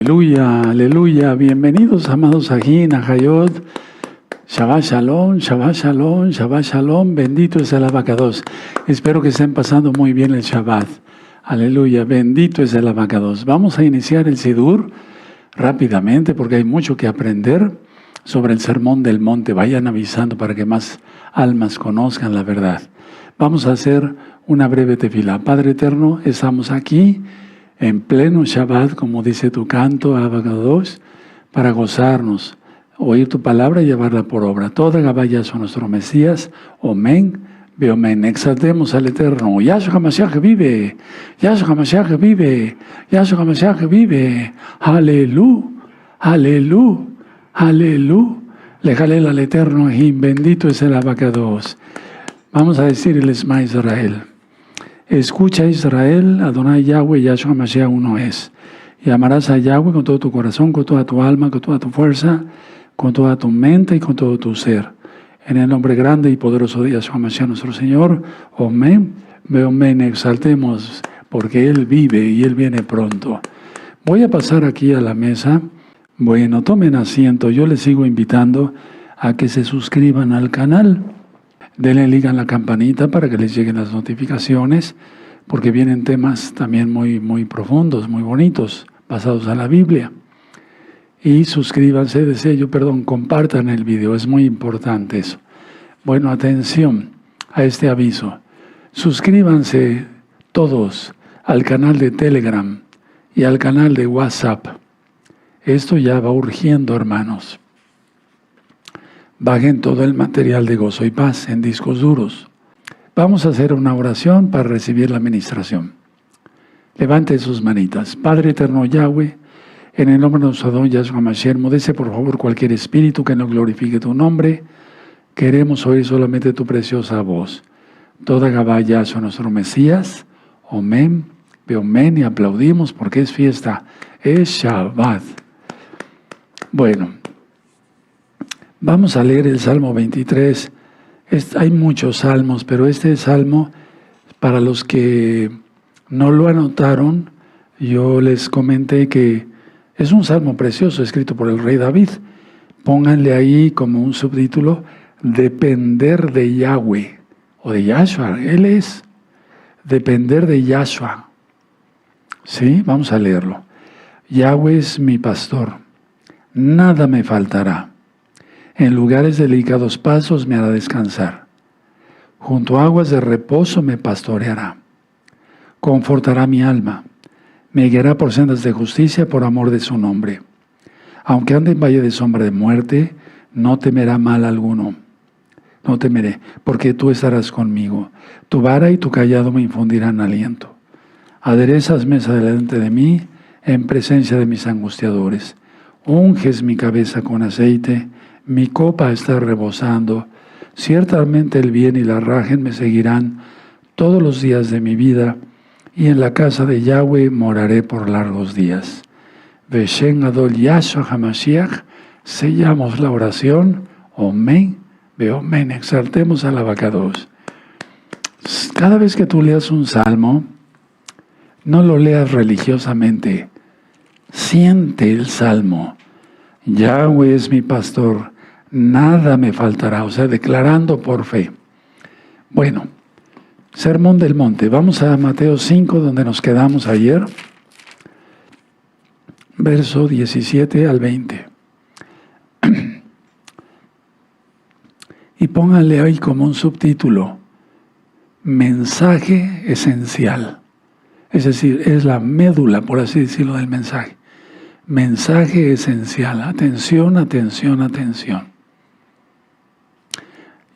Aleluya, aleluya. Bienvenidos, amados aquí en Ajayot. Shabbat Shalom, Shabbat Shalom, Shabbat Shalom. Bendito es el Abacados. Espero que estén pasando muy bien el Shabbat. Aleluya, bendito es el Abacados. Vamos a iniciar el Sidur rápidamente porque hay mucho que aprender sobre el Sermón del Monte. Vayan avisando para que más almas conozcan la verdad. Vamos a hacer una breve tefilá. Padre eterno, estamos aquí en pleno Shabbat, como dice tu canto, Abacados, para gozarnos, oír tu palabra y llevarla por obra. Toda Gabaya son nuestro Mesías. Omen, beomen. Exaltemos al Eterno. Yahshua HaMashiach vive. Yahshua HaMashiach vive. Yahshua HaMashiach vive. Aleluya, aleluya, aleluya. Le jalel al Eterno. Bendito es el Abacados. Vamos a decir el Esma Israel. Escucha Israel, Adonai Yahweh, Yahshua HaMashiach uno es. Y amarás a Yahweh con todo tu corazón, con toda tu alma, con toda tu fuerza, con toda tu mente y con todo tu ser. En el nombre grande y poderoso de Yahshua HaMashiach nuestro Señor. Amén. Amén. Exaltemos porque Él vive y Él viene pronto. Voy a pasar aquí a la mesa. Bueno, tomen asiento. Yo les sigo invitando a que se suscriban al canal. Denle clic a la campanita para que les lleguen las notificaciones, porque vienen temas también muy profundos, muy bonitos, basados en la Biblia. Y suscríbanse, compartan el video, es muy importante eso. Bueno, atención a este aviso. Suscríbanse todos al canal de Telegram y al canal de WhatsApp. Esto ya va urgiendo, hermanos. Bajen todo el material de Gozo y Paz en discos duros. Vamos a hacer una oración para recibir la administración. Levante sus manitas. Padre eterno Yahweh, en el nombre de nuestro Adón Yahshua HaMashiach, mudece por favor cualquier espíritu que no glorifique tu nombre. Queremos oír solamente tu preciosa voz. Toda Gabá Yahshua nuestro Mesías. Amén. Beomen, y aplaudimos porque es fiesta. Es Shabbat. Bueno. Vamos a leer el Salmo 23. Hay muchos salmos, pero este salmo, para los que no lo anotaron, yo les comenté que es un salmo precioso, escrito por el rey David. Pónganle ahí como un subtítulo, depender de Yahweh, o de Yahshua. Él es depender de Yahshua. ¿Sí? Vamos a leerlo. Yahweh es mi pastor, nada me faltará. En lugares de delicados pasos me hará descansar. Junto a aguas de reposo me pastoreará. Confortará mi alma. Me guiará por sendas de justicia por amor de su nombre. Aunque ande en valle de sombra de muerte, no temerá mal alguno. No temeré, porque tú estarás conmigo. Tu vara y tu callado me infundirán aliento. Aderezas mesa delante de mí, en presencia de mis angustiadores. Unges mi cabeza con aceite, mi copa está rebosando. Ciertamente el bien y la rajen me seguirán todos los días de mi vida, y en la casa de Yahweh moraré por largos días. Beshen Adol Yahshua HaMashiach, sellamos la oración. Amén, beomen, exaltemos al Abacados. Cada vez que tú leas un salmo, no lo leas religiosamente. Siente el salmo. Yahweh es mi pastor, nada me faltará, o sea, declarando por fe. Bueno, Sermón del Monte. Vamos a Mateo 5, donde nos quedamos ayer, verso 17 al 20. Y pónganle ahí como un subtítulo, mensaje esencial. Es decir, es la médula, por así decirlo, del mensaje. Mensaje esencial. Atención, atención, atención.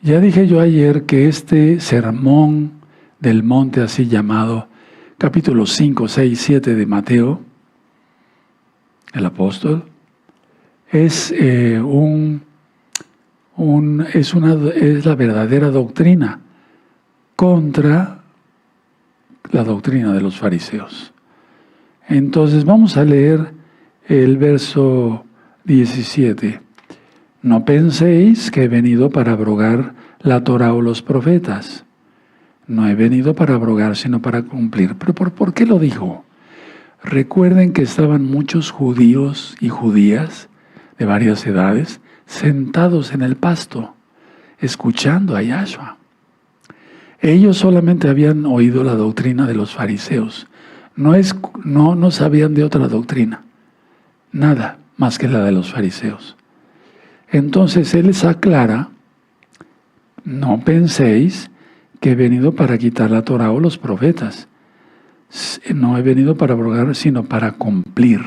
Ya dije yo ayer que este sermón del monte, así llamado, capítulos 5, 6, 7 de Mateo, el apóstol, es la verdadera doctrina contra la doctrina de los fariseos. Entonces vamos a leer el verso 17. No penséis que he venido para abrogar la Torá o los profetas. No he venido para abrogar, sino para cumplir. ¿Pero por qué lo dijo? Recuerden que estaban muchos judíos y judías de varias edades sentados en el pasto, escuchando a Yahshua. Ellos solamente habían oído la doctrina de los fariseos. No sabían de otra doctrina, nada más que la de los fariseos. Entonces Él les aclara: no penséis que he venido para quitar la Torá o los profetas. No he venido para abrogar, sino para cumplir.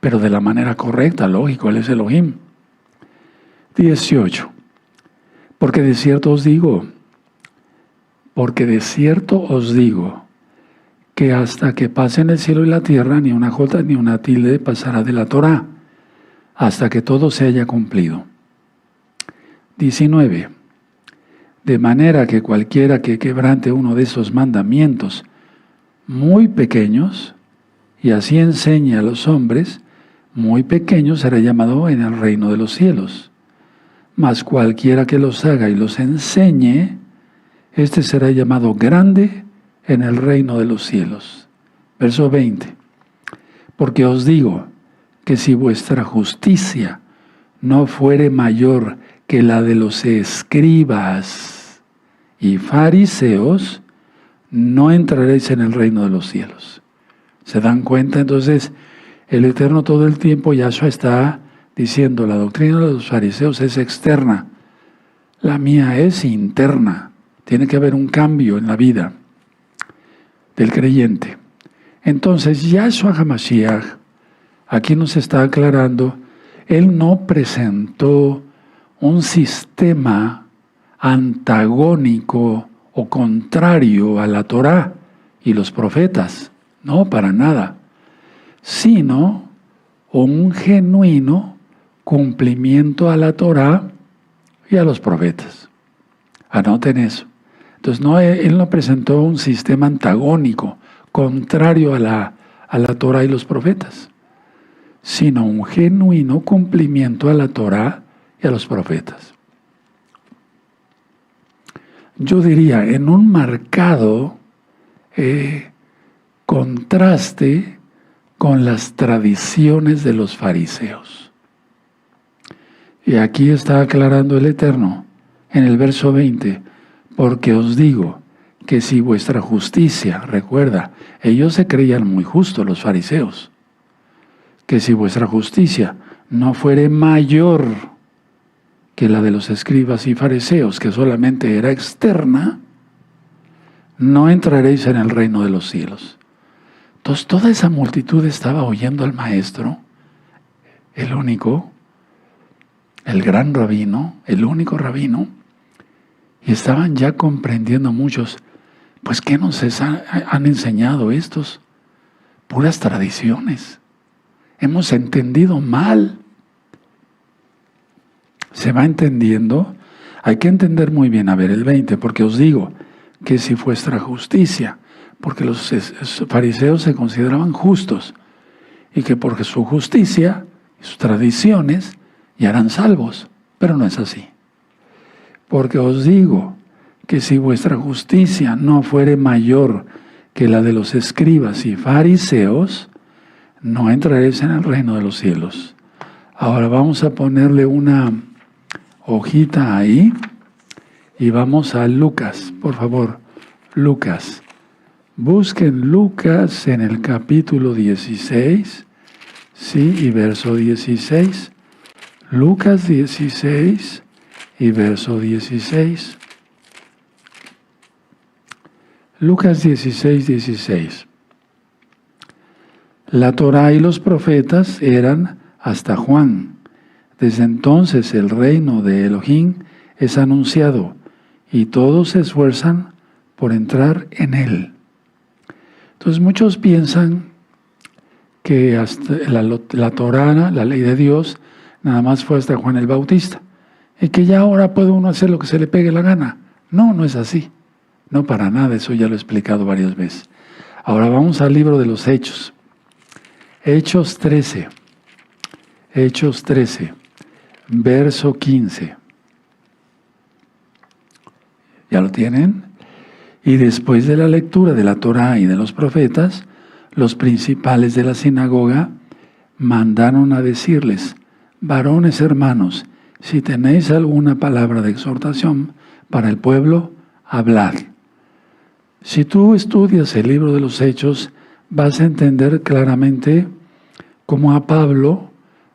Pero de la manera correcta, lógico, Él es Elohim. 18. Porque de cierto os digo, que hasta que pasen el cielo y la tierra, ni una jota ni una tilde pasará de la Torá, hasta que todo se haya cumplido. 19. De manera que cualquiera que quebrante uno de esos mandamientos muy pequeños, y así enseñe a los hombres, muy pequeño será llamado en el reino de los cielos. Mas cualquiera que los haga y los enseñe, este será llamado grande en el reino de los cielos. Verso 20. Porque os digo que si vuestra justicia no fuere mayor que la de los escribas y fariseos, no entraréis en el reino de los cielos. ¿Se dan cuenta? Entonces, el Eterno todo el tiempo, Yahshua está diciendo: la doctrina de los fariseos es externa, la mía es interna. Tiene que haber un cambio en la vida del creyente. Entonces, Yahshua HaMashiach aquí nos está aclarando: Él no presentó un sistema antagónico o contrario a la Torá y los profetas, no, para nada, sino un genuino cumplimiento a la Torá y a los profetas. Anoten eso. Entonces, Él no presentó un sistema antagónico, contrario a la Torá y los profetas, sino un genuino cumplimiento a la Torá y a los profetas. Yo diría, en un marcado contraste con las tradiciones de los fariseos. Y aquí está aclarando el Eterno en el verso 20: porque os digo que si vuestra justicia, recuerda, ellos se creían muy justos, los fariseos, que si vuestra justicia no fuere mayor que la de los escribas y fariseos, que solamente era externa, no entraréis en el reino de los cielos. Entonces toda esa multitud estaba oyendo al Maestro, el único, el gran rabino, el único rabino, y estaban ya comprendiendo muchos: pues ¿qué nos han enseñado estos? Puras tradiciones. Hemos entendido mal. ¿Se va entendiendo? Hay que entender muy bien. A ver, el 20, porque os digo que si vuestra justicia, porque los fariseos se consideraban justos, y que por su justicia y sus tradiciones ya eran salvos, pero no es así. Porque os digo que si vuestra justicia no fuere mayor que la de los escribas y fariseos, no entraréis en el reino de los cielos. Ahora vamos a ponerle una hojita ahí y vamos a Lucas, por favor, Lucas. Busquen Lucas en el capítulo 16, sí, y verso 16. Lucas 16 y verso 16. Lucas 16, 16. La Torá y los profetas eran hasta Juan. Desde entonces el reino de Elohim es anunciado y todos se esfuerzan por entrar en él. Entonces muchos piensan que hasta la Torá, la ley de Dios, nada más fue hasta Juan el Bautista, y que ya ahora puede uno hacer lo que se le pegue la gana. No, no es así. No, para nada, eso ya lo he explicado varias veces. Ahora vamos al libro de los Hechos. Hechos 13. Hechos 13, verso 15. ¿Ya lo tienen? Y después de la lectura de la Torá y de los profetas, los principales de la sinagoga mandaron a decirles: varones hermanos, si tenéis alguna palabra de exhortación para el pueblo, hablad. Si tú estudias el libro de los Hechos, vas a entender claramente cómo a Pablo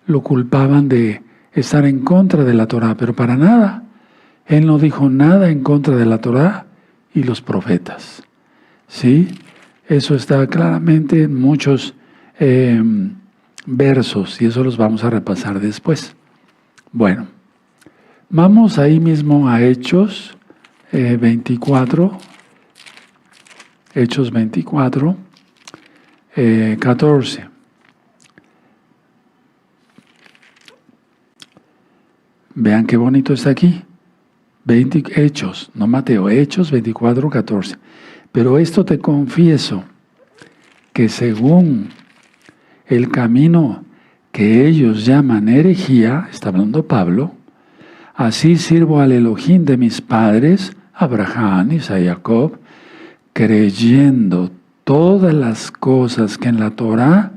lo culpaban de estar en contra de la Torá, pero para nada. Él no dijo nada en contra de la Torá y los profetas. ¿Sí? Eso está claramente en muchos versos y eso los vamos a repasar después. Bueno, vamos ahí mismo a Hechos 24. Hechos 24, 14. Vean qué bonito está aquí. Hechos, no Mateo, Hechos 24, 14. Pero esto te confieso, que según el camino que ellos llaman herejía, está hablando Pablo, así sirvo al Elohim de mis padres, Abraham, Isaac y Jacob, creyendo todas las cosas que en la Torá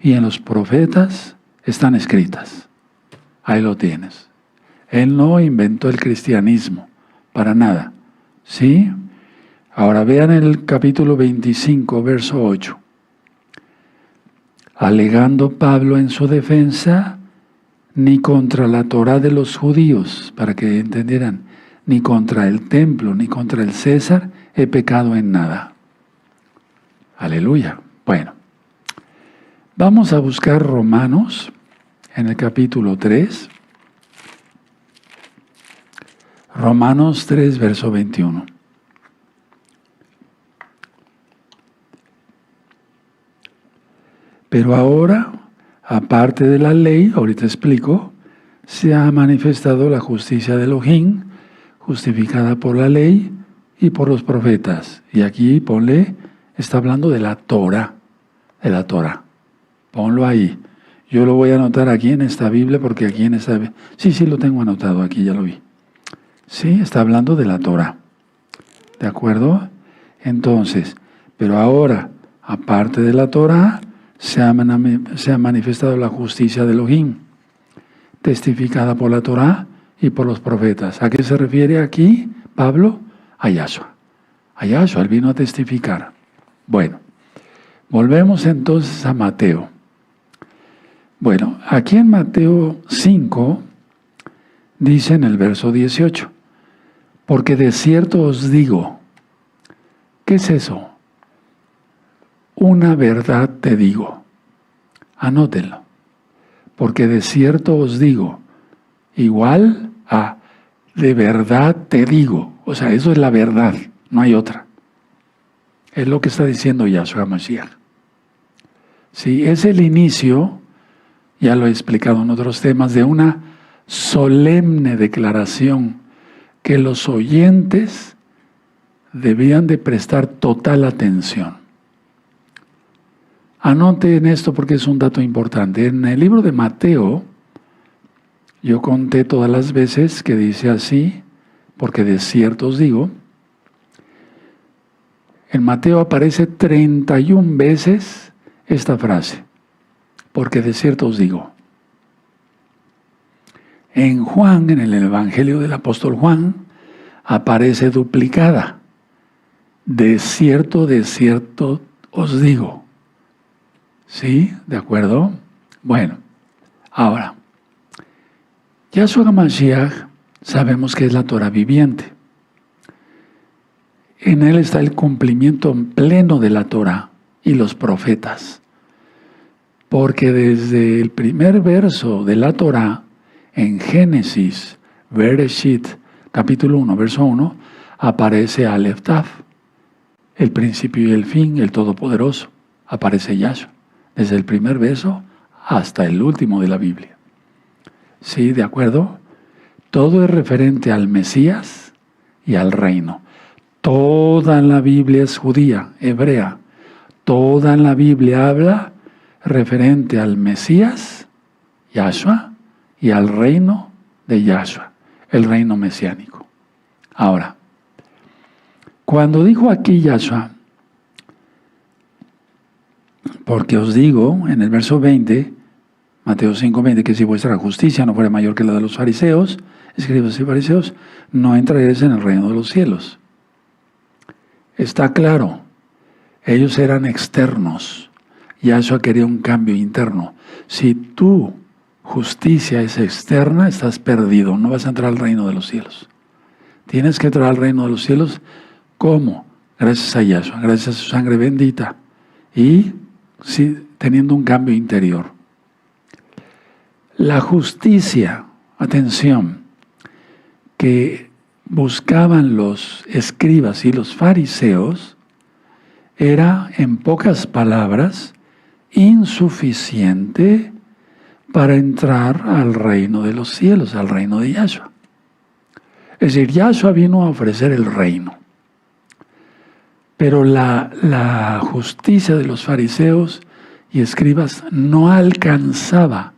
y en los profetas están escritas. Ahí lo tienes. Él no inventó el cristianismo, para nada. ¿Sí? Ahora vean el capítulo 25, verso 8. Alegando Pablo en su defensa, ni contra la Torá de los judíos, para que entendieran, ni contra el templo, ni contra el César, he pecado en nada. Aleluya. Bueno, vamos a buscar Romanos en el capítulo 3. Romanos 3, verso 21. Pero ahora, aparte de la ley, ahorita explico, se ha manifestado la justicia de Elohim, justificada por la ley y por los profetas. Y aquí ponle, está hablando de la Torah, de la Torah. Ponlo ahí. Yo lo voy a anotar aquí en esta Biblia porque aquí en esta... Sí, lo tengo anotado aquí, ya lo vi. Sí, está hablando de la Torah. ¿De acuerdo? Entonces, pero ahora, aparte de la Torah, se ha manifestado la justicia de Elohim, testificada por la Torah y por los profetas. ¿A qué se refiere aquí Pablo? A Yahshua. A Yahshua, él vino a testificar. Bueno, volvemos entonces a Mateo. Bueno, aquí en Mateo 5, dice en el verso 18, porque de cierto os digo, ¿qué es eso? Una verdad te digo. Anótenlo. Porque de cierto os digo, igual a de verdad te digo. O sea, eso es la verdad, no hay otra. Es lo que está diciendo Yahshua Mashiach. Sí, es el inicio, ya lo he explicado en otros temas, de una solemne declaración que los oyentes debían de prestar total atención. Anoten esto porque es un dato importante. En el libro de Mateo, yo conté todas las veces que dice así, porque de cierto os digo, en Mateo aparece 31 veces esta frase, porque de cierto os digo. En Juan, en el Evangelio del apóstol Juan, aparece duplicada. De cierto os digo. ¿Sí? ¿De acuerdo? Bueno, ahora, Yahshua Mashiach sabemos que es la Torah viviente. En él está el cumplimiento pleno de la Torah y los profetas. Porque desde el primer verso de la Torah, en Génesis, Bereshit, capítulo 1, verso 1, aparece Aleph Taf, el principio y el fin, el Todopoderoso. Aparece Yahshua, desde el primer verso hasta el último de la Biblia. ¿Sí? ¿De acuerdo? Todo es referente al Mesías y al reino. Toda la Biblia es judía, hebrea. Toda la Biblia habla referente al Mesías, Yahshua, y al reino de Yahshua, el reino mesiánico. Ahora, cuando dijo aquí Yahshua, Porque os digo, en el verso 20, Mateo 5:20, que si vuestra justicia no fuera mayor que la de los fariseos, escribas y fariseos, no entraréis en el reino de los cielos. Está claro, ellos eran externos, Yahshua quería un cambio interno. Si tu justicia es externa, estás perdido, no vas a entrar al reino de los cielos. Tienes que entrar al reino de los cielos, ¿cómo? Gracias a Yahshua, gracias a su sangre bendita y sí, teniendo un cambio interior. La justicia, atención, que buscaban los escribas y los fariseos era, en pocas palabras, insuficiente para entrar al reino de los cielos, al reino de Yahshua. Es decir, Yahshua vino a ofrecer el reino. Pero la justicia de los fariseos y escribas no alcanzaba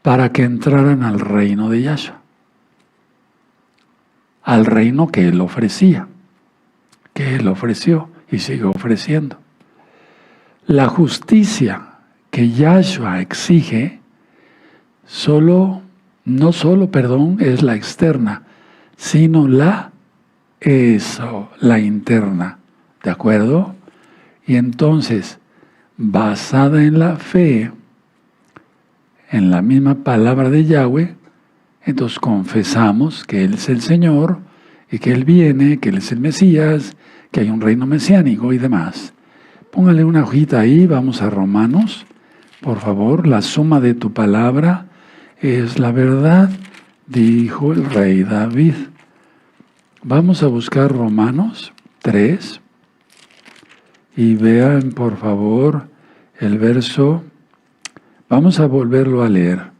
para que entraran al reino de Yahshua. Al reino que Él ofrecía, que Él ofreció y sigue ofreciendo. La justicia que Yahshua exige no solo es la externa, sino la interna. ¿De acuerdo? Y entonces, basada en la fe, en la misma palabra de Yahweh, entonces confesamos que Él es el Señor y que Él viene, que Él es el Mesías, que hay un reino mesiánico y demás. Póngale una hojita ahí, vamos a Romanos, por favor. La suma de tu palabra es la verdad, dijo el rey David. Vamos a buscar Romanos 3 y vean, por favor, el verso. Vamos a volverlo a leer.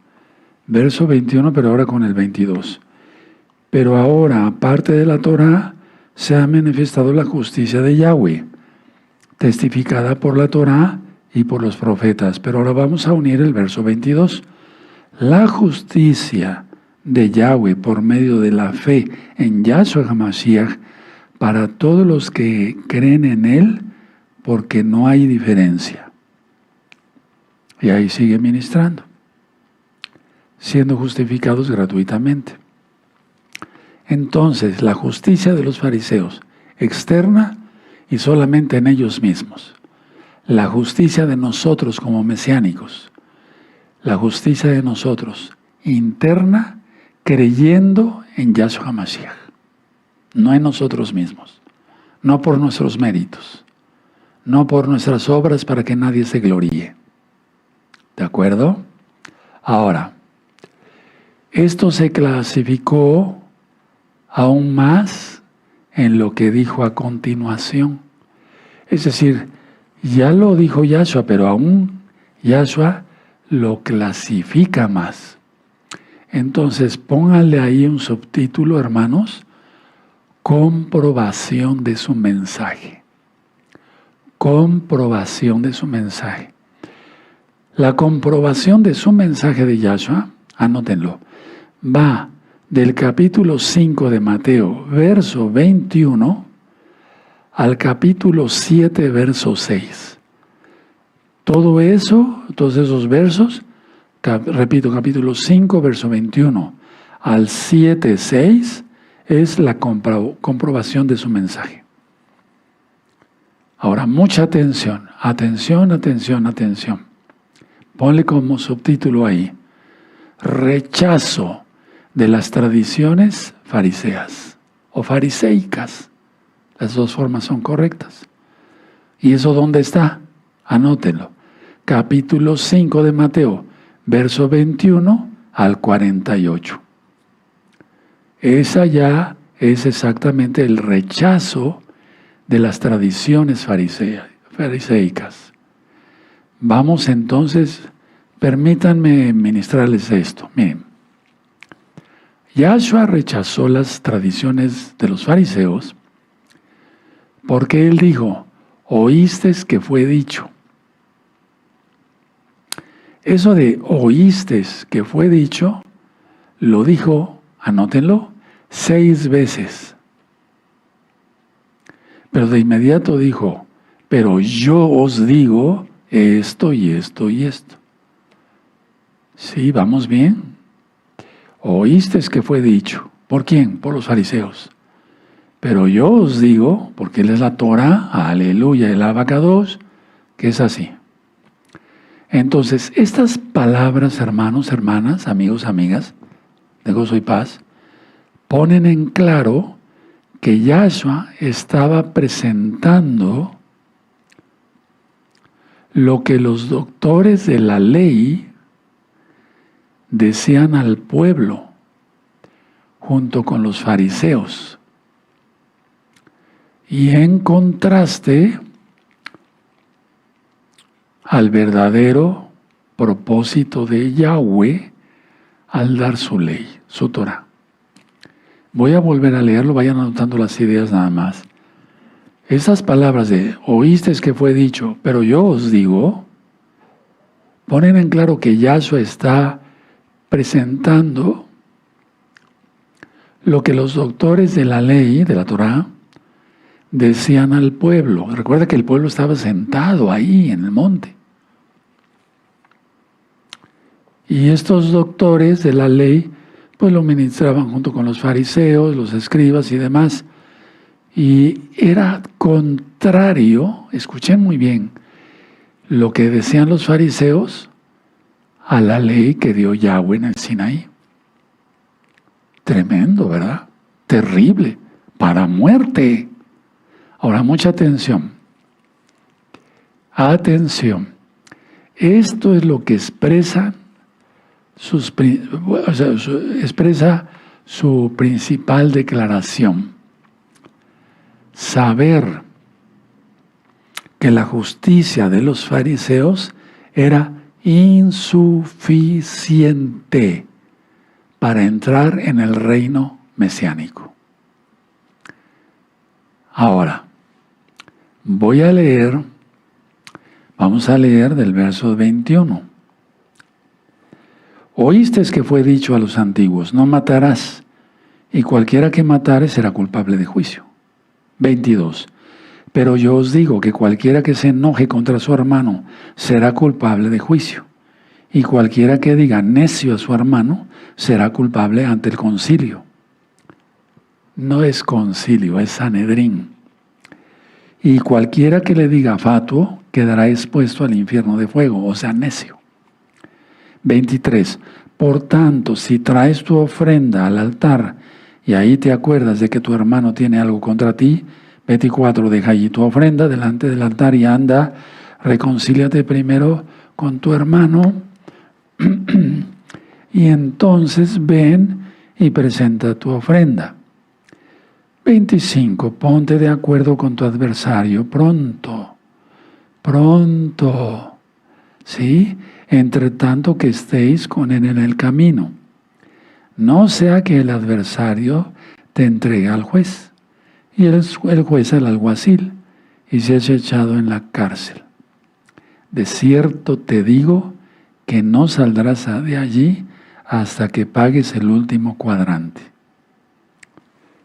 Verso 21, pero ahora con el 22. Pero ahora, aparte de la Torá, se ha manifestado la justicia de Yahweh, testificada por la Torá y por los profetas. Pero ahora vamos a unir el verso 22. La justicia de Yahweh por medio de la fe en Yahshua HaMashiach para todos los que creen en Él, porque no hay diferencia. Y ahí sigue ministrando, siendo justificados gratuitamente. Entonces, la justicia de los fariseos, externa y solamente en ellos mismos. La justicia de nosotros como mesiánicos. La justicia de nosotros, interna, creyendo en Yahshua HaMashiach. No en nosotros mismos. No por nuestros méritos. No por nuestras obras para que nadie se gloríe. ¿De acuerdo? Ahora, esto se clasificó aún más en lo que dijo a continuación. Es decir, ya lo dijo Yahshua, pero aún Yahshua lo clasifica más. Entonces, pónganle ahí un subtítulo, hermanos, comprobación de su mensaje. Comprobación de su mensaje. La comprobación de su mensaje de Yahshua, anótenlo, va del capítulo 5 de Mateo, verso 21, al capítulo 7, verso 6. Todo eso, todos esos versos, repito, capítulo 5, verso 21, al 7, 6, es la comprobación de su mensaje. Ahora, mucha atención, atención, atención, atención. Ponle como subtítulo ahí, rechazo de las tradiciones fariseas o fariseicas. Las dos formas son correctas. ¿Y eso dónde está? Anótenlo. Capítulo 5 de Mateo, verso 21 al 48. Esa ya es exactamente el rechazo de las tradiciones fariseicas. Vamos entonces, permítanme ministrarles esto. Miren, Yahshua rechazó las tradiciones de los fariseos porque Él dijo, oísteis que fue dicho. Eso de oísteis que fue dicho, lo dijo, anótenlo, 6 veces. Pero de inmediato dijo, pero yo os digo esto y esto y esto. Sí, vamos bien. Oíste que fue dicho. ¿Por quién? Por los fariseos. Pero yo os digo, porque Él es la Torah, aleluya, el abacados, que es así. Entonces, estas palabras, hermanos, hermanas, amigos, amigas, de gozo y paz, ponen en claro que Yahshua estaba presentando lo que los doctores de la ley decían al pueblo, junto con los fariseos. Y en contraste al verdadero propósito de Yahweh al dar su ley, su Torah. Voy a volver a leerlo, vayan anotando las ideas nada más. Esas palabras de oíste que fue dicho, pero yo os digo, ponen en claro que Yahshua está presentando lo que los doctores de la ley, de la Torah, decían al pueblo. Recuerda que el pueblo estaba sentado ahí en el monte. Y estos doctores de la ley, pues lo ministraban junto con los fariseos, los escribas y demás. Y era contrario, escuchen muy bien, lo que decían los fariseos a la ley que dio Yahweh en el Sinaí. Tremendo, ¿verdad? Terrible, para muerte. Ahora, mucha atención. Atención. Esto es lo que expresa expresa su principal declaración. Saber que la justicia de los fariseos era insuficiente para entrar en el reino mesiánico. Ahora, vamos a leer del verso 21. Oíste que fue dicho a los antiguos, no matarás, y cualquiera que matare será culpable de juicio. 22. Pero yo os digo que cualquiera que se enoje contra su hermano será culpable de juicio, y cualquiera que diga necio a su hermano será culpable ante el concilio. No es concilio, es Sanedrín. Y cualquiera que le diga fatuo quedará expuesto al infierno de fuego, o sea, necio. 23. Por tanto, si traes tu ofrenda al altar y ahí te acuerdas de que tu hermano tiene algo contra ti, 24. Deja allí tu ofrenda delante del altar y anda, reconcíliate primero con tu hermano y entonces ven y presenta tu ofrenda. 25. Ponte de acuerdo con tu adversario pronto, ¿sí? Entre tanto que estéis con él en el camino. No sea que el adversario te entregue al juez y el juez al alguacil y seas echado en la cárcel. De cierto te digo que no saldrás de allí hasta que pagues el último cuadrante.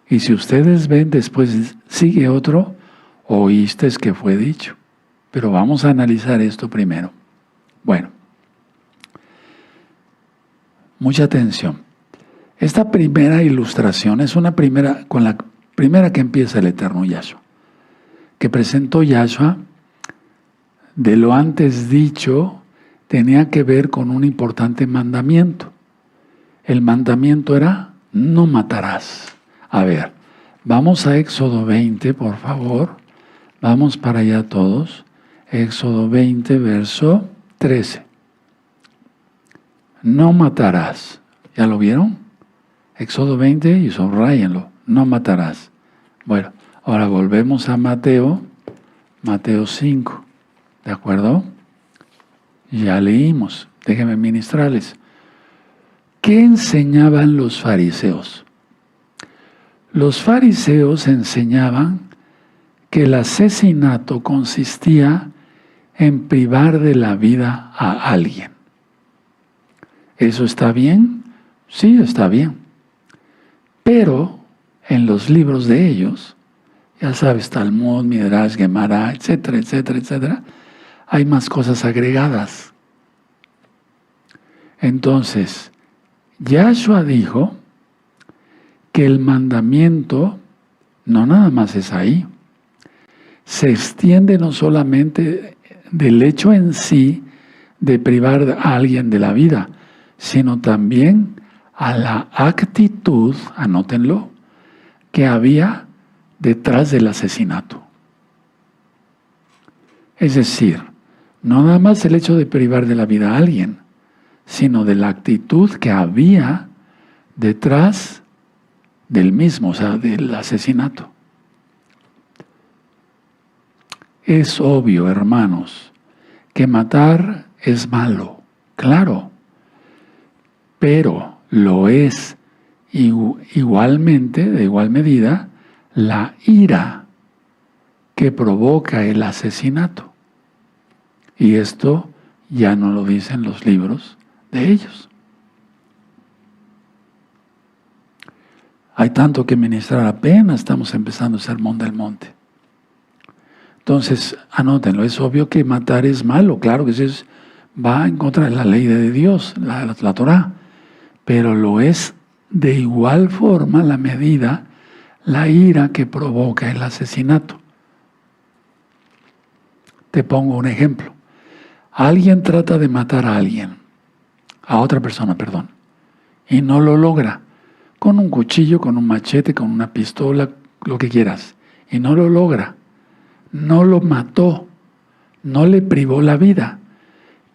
Y si ustedes ven, después sigue otro, oíste que fue dicho. Pero vamos a analizar esto primero. Bueno, mucha atención. Esta primera ilustración es con la primera que empieza el eterno Yahshua, que presentó Yahshua de lo antes dicho, tenía que ver con un importante mandamiento. El mandamiento era, no matarás. A ver, vamos a Éxodo 20, por favor. Vamos para allá todos. Éxodo 20, verso 13. No matarás. ¿Ya lo vieron? Éxodo 20 y subrayenlo. No matarás. Bueno, ahora volvemos a Mateo 5. ¿De acuerdo? Ya leímos. Déjenme ministrarles. ¿Qué enseñaban los fariseos? Los fariseos enseñaban que el asesinato consistía en privar de la vida a alguien. ¿Eso está bien? Sí, está bien. Pero en los libros de ellos, ya sabes, Talmud, Midrash, Gemara, etcétera, etcétera, etcétera, hay más cosas agregadas. Entonces, Yahshua dijo que el mandamiento no nada más es ahí. Se extiende no solamente del hecho en sí de privar a alguien de la vida, sino también a la actitud, anótenlo, que había detrás del asesinato. Es decir, no nada más el hecho de privar de la vida a alguien, sino de la actitud que había detrás del mismo, o sea, del asesinato. Es obvio, hermanos, que matar es malo, claro, pero lo es igualmente, de igual medida, la ira que provoca el asesinato. Y esto ya no lo dicen los libros de ellos. Hay tanto que ministrar, apenas estamos empezando el Sermón del Monte. Entonces, anótenlo, es obvio que matar es malo, claro que eso va en contra de la ley de Dios, la Torá, pero lo es de igual forma la medida, la ira que provoca el asesinato. Te pongo un ejemplo. Alguien trata de matar a alguien, a otra persona, perdón, y no lo logra, con un cuchillo, con un machete, con una pistola, lo que quieras, y no lo logra. No lo mató, no le privó la vida,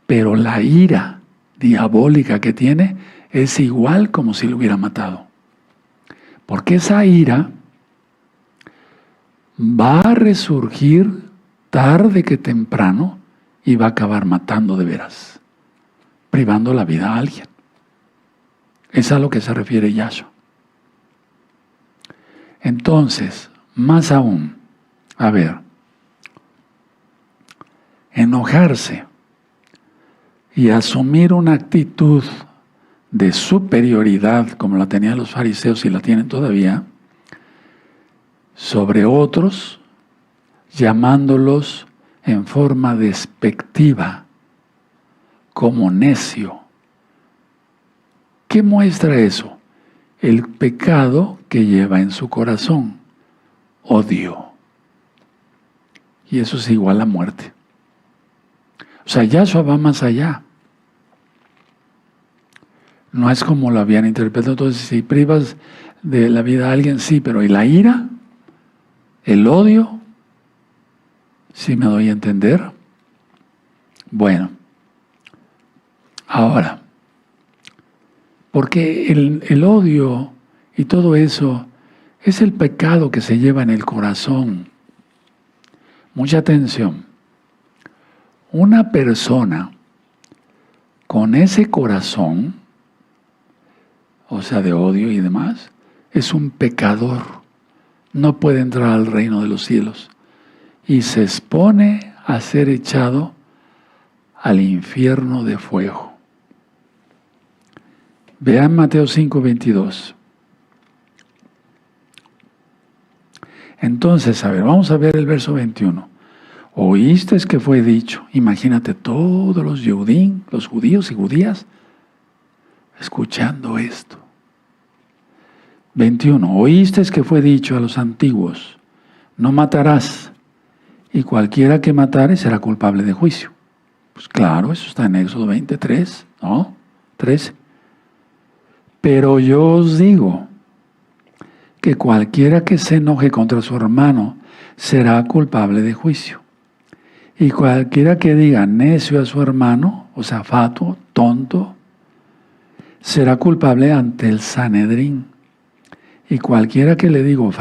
pero la ira diabólica que tiene es igual como si lo hubiera matado. Porque esa ira va a resurgir tarde que temprano y va a acabar matando de veras, privando la vida a alguien. Es a lo que se refiere Yahshua. Entonces, más aún, a ver, enojarse y asumir una actitud de superioridad, como la tenían los fariseos y la tienen todavía, sobre otros, llamándolos en forma despectiva, como necio. ¿Qué muestra eso? El pecado que lleva en su corazón, odio. Y eso es igual a muerte. O sea, Yahshua va más allá. No es como lo habían interpretado. Entonces, si privas de la vida a alguien, sí, pero ¿y la ira? ¿El odio? ¿Sí me doy a entender? Bueno, ahora, porque el odio y todo eso es el pecado que se lleva en el corazón. Mucha atención. Una persona con ese corazón, o sea, de odio y demás, es un pecador. No puede entrar al reino de los cielos. Y se expone a ser echado al infierno de fuego. Vean Mateo 5:22. Entonces, a ver, vamos a ver el verso 21. ¿Oíste que fue dicho? Imagínate todos los judíos y judías, escuchando esto. 21. ¿Oíste que fue dicho a los antiguos? No matarás, y cualquiera que matare será culpable de juicio. Pues claro, eso está en Éxodo 23, ¿no? 13. Pero yo os digo que cualquiera que se enoje contra su hermano será culpable de juicio. Y cualquiera que diga necio a su hermano, o sea, fatuo, tonto, será culpable ante el Sanedrín. Y cualquiera que le diga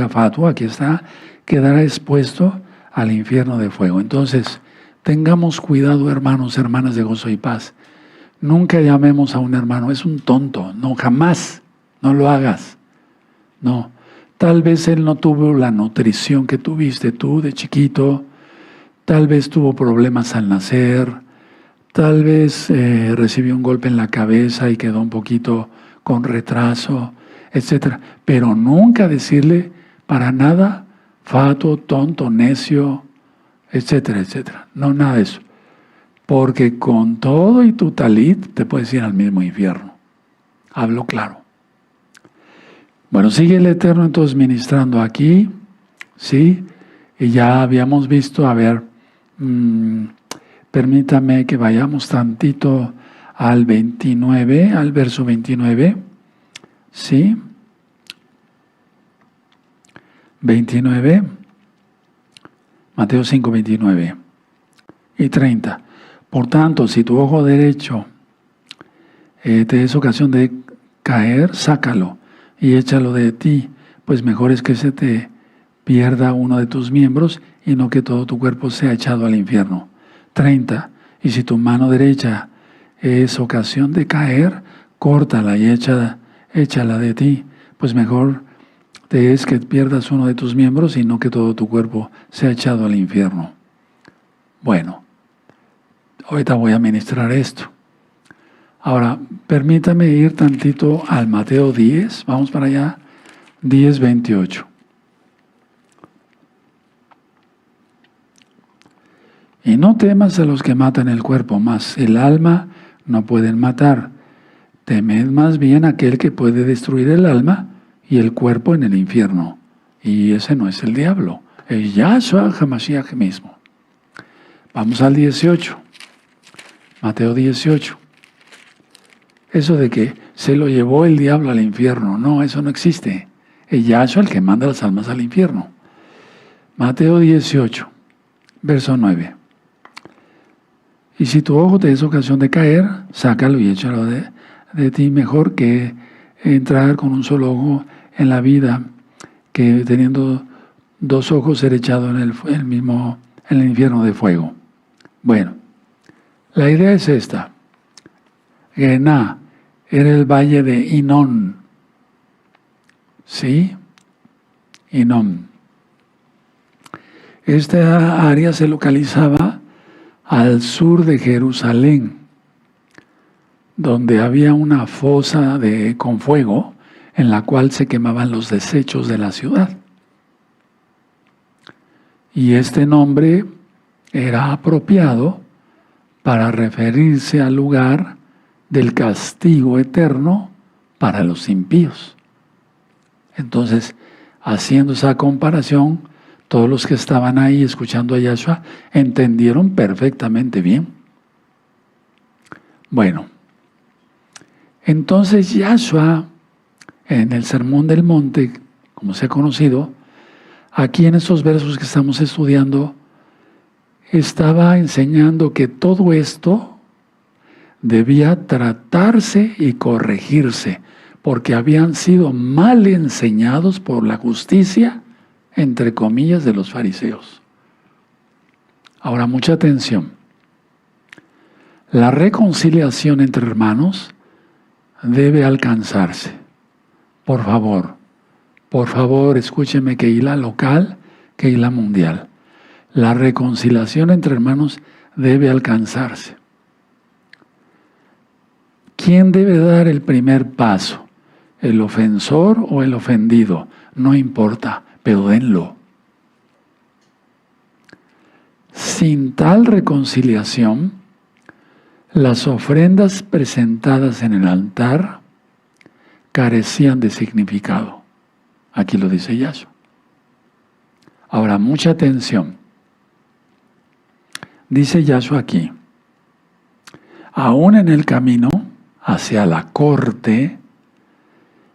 fatuo, aquí está, quedará expuesto al infierno de fuego. Entonces, tengamos cuidado, hermanos, hermanas de gozo y paz. Nunca llamemos a un hermano, es un tonto. No, jamás, no lo hagas. No, tal vez él no tuvo la nutrición que tuviste tú de chiquito. Tal vez tuvo problemas al nacer, tal vez recibió un golpe en la cabeza y quedó un poquito con retraso, etc. Pero nunca decirle para nada fatuo, tonto, necio, etcétera, etcétera. No, nada de eso. Porque con todo y tu talit te puedes ir al mismo infierno. Hablo claro. Bueno, sigue el Eterno entonces ministrando aquí, ¿sí? Y ya habíamos visto, a ver, permítame que vayamos tantito al 29, al verso 29, ¿sí? 29, Mateo 5, 29 y 30. Por tanto, si tu ojo derecho te es ocasión de caer, sácalo y échalo de ti, pues mejor es que se te pierda uno de tus miembros y no que todo tu cuerpo sea echado al infierno. 30. Y si tu mano derecha es ocasión de caer, córtala y échala de ti, pues mejor te es que pierdas uno de tus miembros y no que todo tu cuerpo sea echado al infierno. Bueno, ahorita voy a ministrar esto. Ahora, permítame ir tantito al Mateo 10, vamos para allá, 10, 28. Y no temas a los que matan el cuerpo, mas el alma no pueden matar. Temed más bien a aquel que puede destruir el alma y el cuerpo en el infierno. Y ese no es el diablo, es Yahshua HaMashiach mismo. Vamos al 18, Mateo 18. Eso de que se lo llevó el diablo al infierno, no, eso no existe. Es Yahshua el que manda las almas al infierno. Mateo 18, verso 9. Y si tu ojo te es ocasión de caer, sácalo y échalo de ti, mejor que entrar con un solo ojo en la vida, que teniendo dos ojos ser echado en el infierno de fuego. Bueno, la idea es esta. Gená era el valle de Hinón. ¿Sí? Hinón. Esta área se localizaba al sur de Jerusalén, donde había una fosa con fuego en la cual se quemaban los desechos de la ciudad. Y este nombre era apropiado para referirse al lugar del castigo eterno para los impíos. Entonces, haciendo esa comparación, todos los que estaban ahí escuchando a Yahshua entendieron perfectamente bien. Bueno, entonces Yahshua, en el Sermón del Monte, como se ha conocido, aquí en esos versos que estamos estudiando, estaba enseñando que todo esto debía tratarse y corregirse, porque habían sido mal enseñados por la justicia, entre comillas, de los fariseos. Ahora, mucha atención. La reconciliación entre hermanos debe alcanzarse. Por favor, escúcheme, Kehilá local, Kehilá mundial. La reconciliación entre hermanos debe alcanzarse. ¿Quién debe dar el primer paso? ¿El ofensor o el ofendido? No importa, pero denlo. Sin tal reconciliación, las ofrendas presentadas en el altar carecían de significado. Aquí lo dice Yahshua. Ahora, mucha atención. Dice Yahshua aquí, aún en el camino hacia la corte,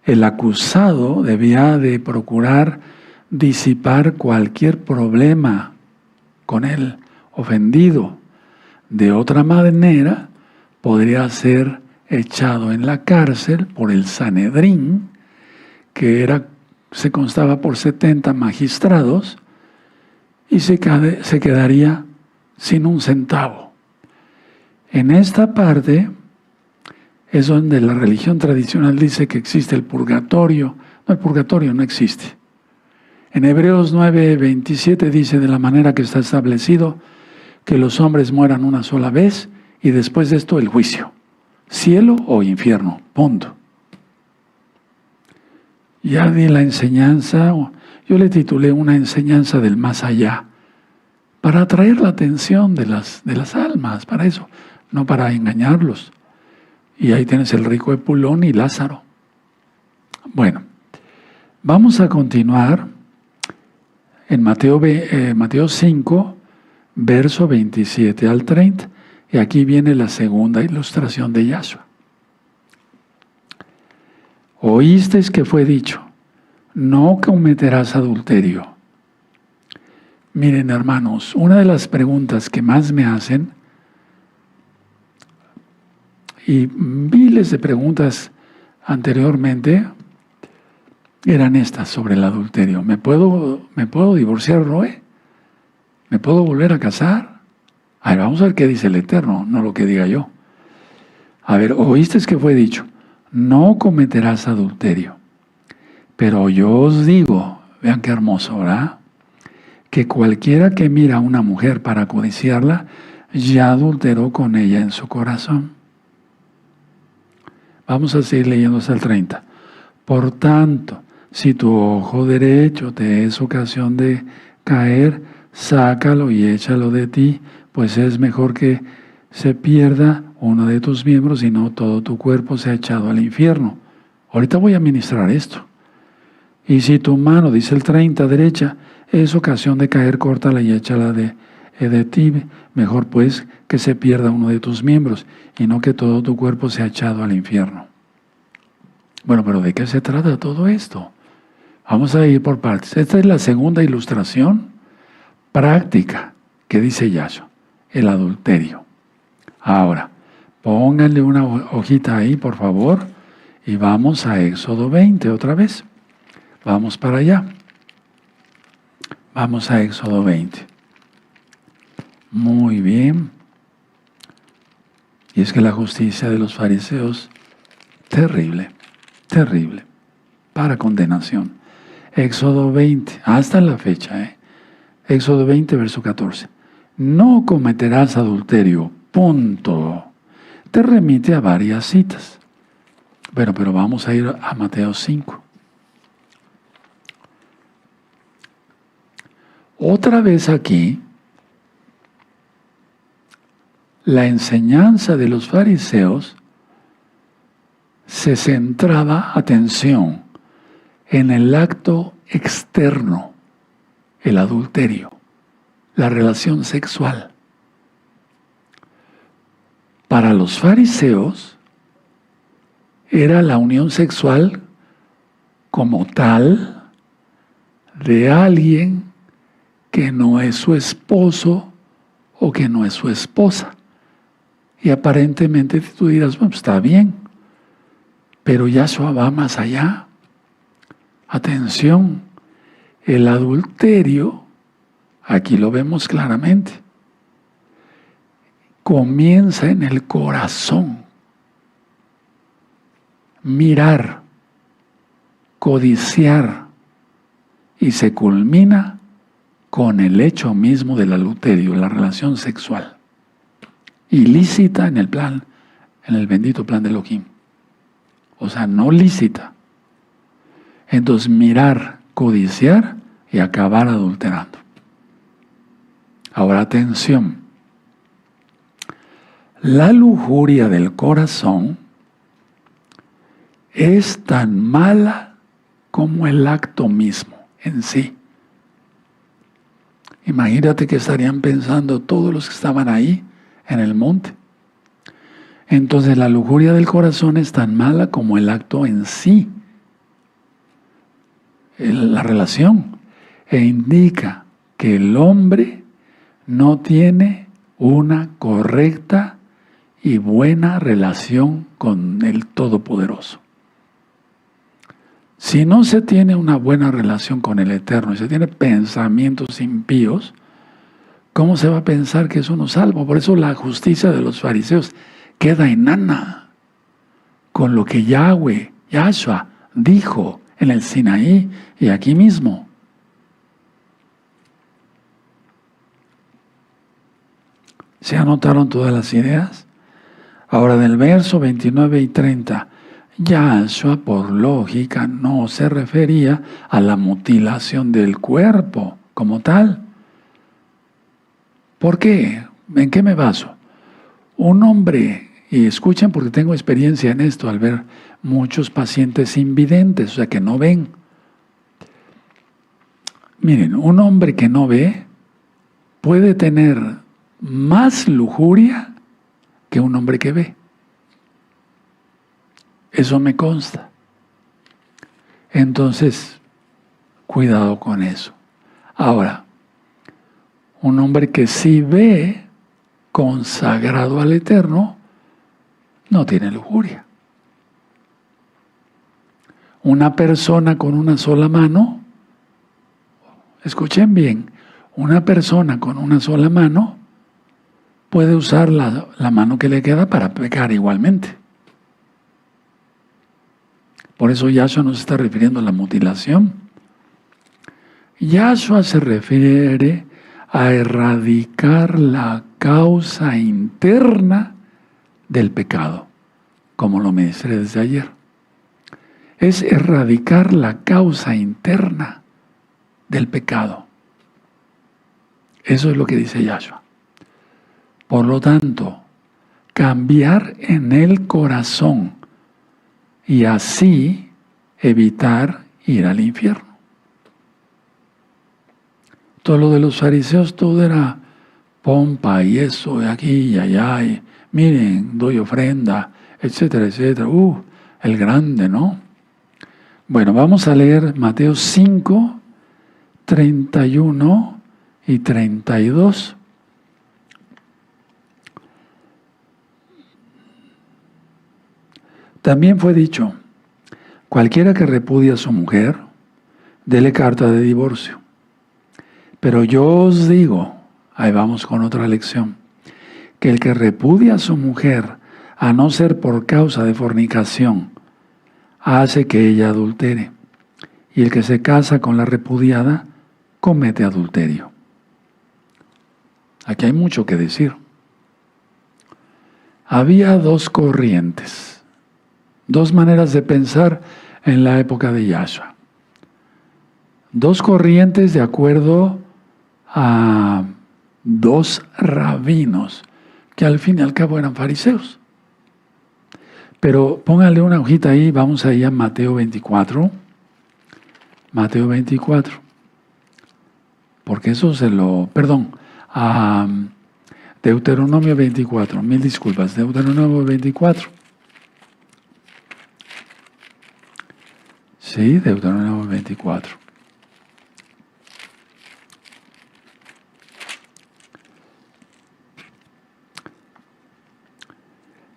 el acusado debía de procurar disipar cualquier problema con el ofendido. De otra manera, podría ser echado en la cárcel por el Sanedrín, que se constaba por 70 magistrados, y se quedaría sin un centavo. En esta parte es donde la religión tradicional dice que existe el purgatorio. No, el purgatorio no existe. En Hebreos 9:27 dice, de la manera que está establecido, que los hombres mueran una sola vez y después de esto el juicio. Cielo o infierno, punto. Ya di la enseñanza, yo le titulé una enseñanza del más allá, para atraer la atención de las almas, para eso, no para engañarlos. Y ahí tienes el rico Epulón y Lázaro. Bueno, vamos a continuar en Mateo 5, verso 27 al 30. Y aquí viene la segunda ilustración de Yahshua. Oísteis que fue dicho, no cometerás adulterio. Miren, hermanos, una de las preguntas que más me hacen, y miles de preguntas anteriormente, eran estas sobre el adulterio. ¿Me puedo divorciar, Roe? ¿Me puedo volver a casar? A ver, vamos a ver qué dice el Eterno, no lo que diga yo. A ver, oíste que fue dicho, no cometerás adulterio. Pero yo os digo, vean qué hermoso, ¿verdad? Que cualquiera que mira a una mujer para codiciarla, ya adulteró con ella en su corazón. Vamos a seguir leyendo hasta el 30. Por tanto, si tu ojo derecho te es ocasión de caer, sácalo y échalo de ti, pues es mejor que se pierda uno de tus miembros y no todo tu cuerpo sea echado al infierno. Ahorita voy a ministrar esto. Y si tu mano, dice el 30, derecha, es ocasión de caer, córtala y échala de ti. Mejor pues que se pierda uno de tus miembros y no que todo tu cuerpo sea echado al infierno. Bueno, pero ¿de qué se trata todo esto? Vamos a ir por partes. Esta es la segunda ilustración práctica que dice Yahshua, el adulterio. Ahora, pónganle una hojita ahí, por favor, y vamos a Éxodo 20 otra vez. Vamos para allá. Vamos a Éxodo 20. Muy bien. Y es que la justicia de los fariseos, terrible, terrible, para condenación. Éxodo 20, hasta la fecha, Éxodo 20, verso 14. No cometerás adulterio, punto. Te remite a varias citas. Bueno, pero vamos a ir a Mateo 5. Otra vez aquí, la enseñanza de los fariseos se centraba, atención, en el acto externo, el adulterio, la relación sexual. Para los fariseos era la unión sexual como tal de alguien que no es su esposo o que no es su esposa. Y aparentemente tú dirás, bueno, está bien, pero Yahshua va más allá. Atención, el adulterio, aquí lo vemos claramente, comienza en el corazón. Mirar, codiciar, y se culmina con el hecho mismo del adulterio, la relación sexual, ilícita en el bendito plan de Elohim. O sea, no lícita. Entonces, mirar, codiciar y acabar adulterando. Ahora, atención. La lujuria del corazón es tan mala como el acto mismo en sí. Imagínate que estarían pensando todos los que estaban ahí en el monte. Entonces la lujuria del corazón es tan mala como el acto en sí, la relación, e indica que el hombre no tiene una correcta y buena relación con el Todopoderoso. Si no se tiene una buena relación con el Eterno y se tiene pensamientos impíos, ¿cómo se va a pensar que es uno salvo? Por eso la justicia de los fariseos queda enana con lo que Yahshua, dijo en el Sinaí y aquí mismo. ¿Se anotaron todas las ideas? Ahora del verso 29 y 30, Yahshua por lógica no se refería a la mutilación del cuerpo como tal. ¿Por qué? ¿En qué me baso? Un hombre, y escuchen porque tengo experiencia en esto al ver muchos pacientes invidentes, o sea, que no ven. Miren, un hombre que no ve puede tener más lujuria que un hombre que ve. Eso me consta. Entonces, cuidado con eso. Ahora, un hombre que sí ve, consagrado al Eterno, no tiene lujuria. Una persona con una sola mano, escuchen bien, una persona con una sola mano puede usar la mano que le queda para pecar igualmente. Por eso Yahshua no se está refiriendo a la mutilación. Yahshua se refiere a erradicar la causa interna del pecado, como lo ministré desde ayer. Es erradicar la causa interna del pecado. Eso es lo que dice Yahshua. Por lo tanto, cambiar en el corazón y así evitar ir al infierno. Todo lo de los fariseos, todo era pompa y eso, y aquí y allá, y miren, doy ofrenda, etcétera, etcétera. El grande, ¿no? Bueno, vamos a leer Mateo 5, 31 y 32. También fue dicho, cualquiera que repudia a su mujer, dele carta de divorcio. Pero yo os digo, ahí vamos con otra lección, que el que repudia a su mujer, a no ser por causa de fornicación, hace que ella adultere. Y el que se casa con la repudiada, comete adulterio. Aquí hay mucho que decir. Había dos corrientes, dos maneras de pensar en la época de Yahshua. Dos corrientes de acuerdo a dos rabinos, que al fin y al cabo eran fariseos. Pero póngale una hojita ahí, vamos ahí a Mateo 24. Mateo 24. Porque eso a Deuteronomio 24, mil disculpas, Deuteronomio 24. Sí, Deuteronomio 24.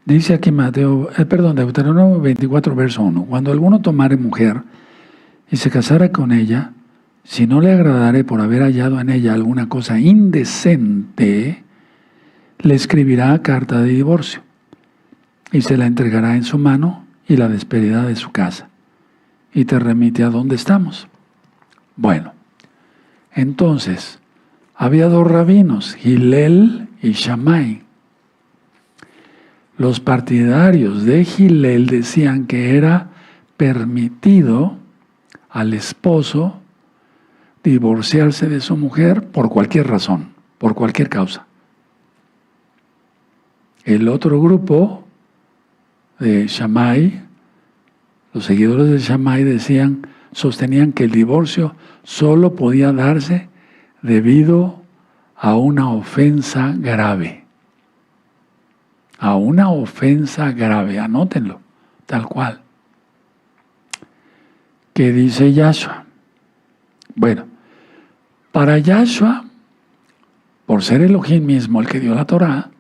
Dice aquí Deuteronomio 24, verso 1. Cuando alguno tomare mujer y se casara con ella, si no le agradare por haber hallado en ella alguna cosa indecente, le escribirá carta de divorcio y se la entregará en su mano y la despedirá de su casa y te remite a donde estamos. Bueno, entonces, había dos rabinos, Hillel y Shammai. Los partidarios de Hillel decían que era permitido al esposo divorciarse de su mujer por cualquier razón, por cualquier causa. El otro grupo de Shammai, los seguidores de Shammai sostenían que el divorcio solo podía darse debido a una ofensa grave. A una ofensa grave, anótenlo, tal cual. ¿Qué dice Yahshua? Bueno, para Yahshua, por ser Elohim mismo el que dio la Torá,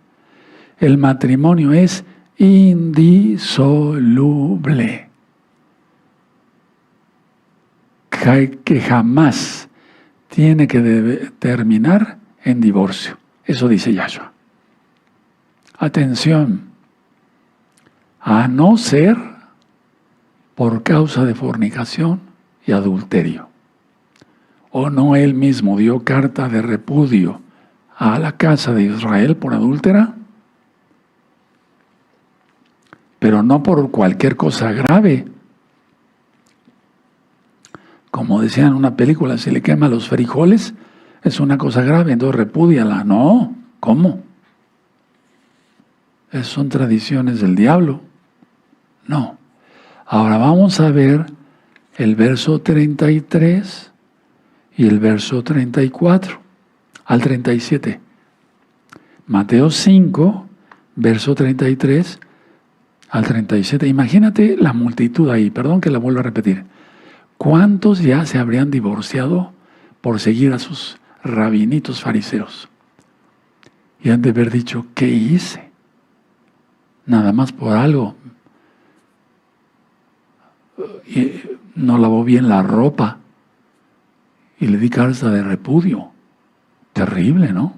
el matrimonio es indisoluble. Que jamás tiene que terminar en divorcio. Eso dice Yahshua. Atención, a no ser por causa de fornicación y adulterio. ¿O no él mismo dio carta de repudio a la casa de Israel por adúltera? Pero no por cualquier cosa grave. Como decían en una película, si le quema los frijoles, es una cosa grave, entonces repúdiala. No, ¿cómo? Esas son tradiciones del diablo. No. Ahora vamos a ver el verso 33 y el verso 34 al 37. Mateo 5, verso 33 al 37. Imagínate la multitud ahí, perdón que la vuelvo a repetir. ¿Cuántos ya se habrían divorciado por seguir a sus rabinitos fariseos? Y han de haber dicho, ¿qué hice? Nada más por algo. Y no lavó bien la ropa y le di carta de repudio. Terrible, ¿no?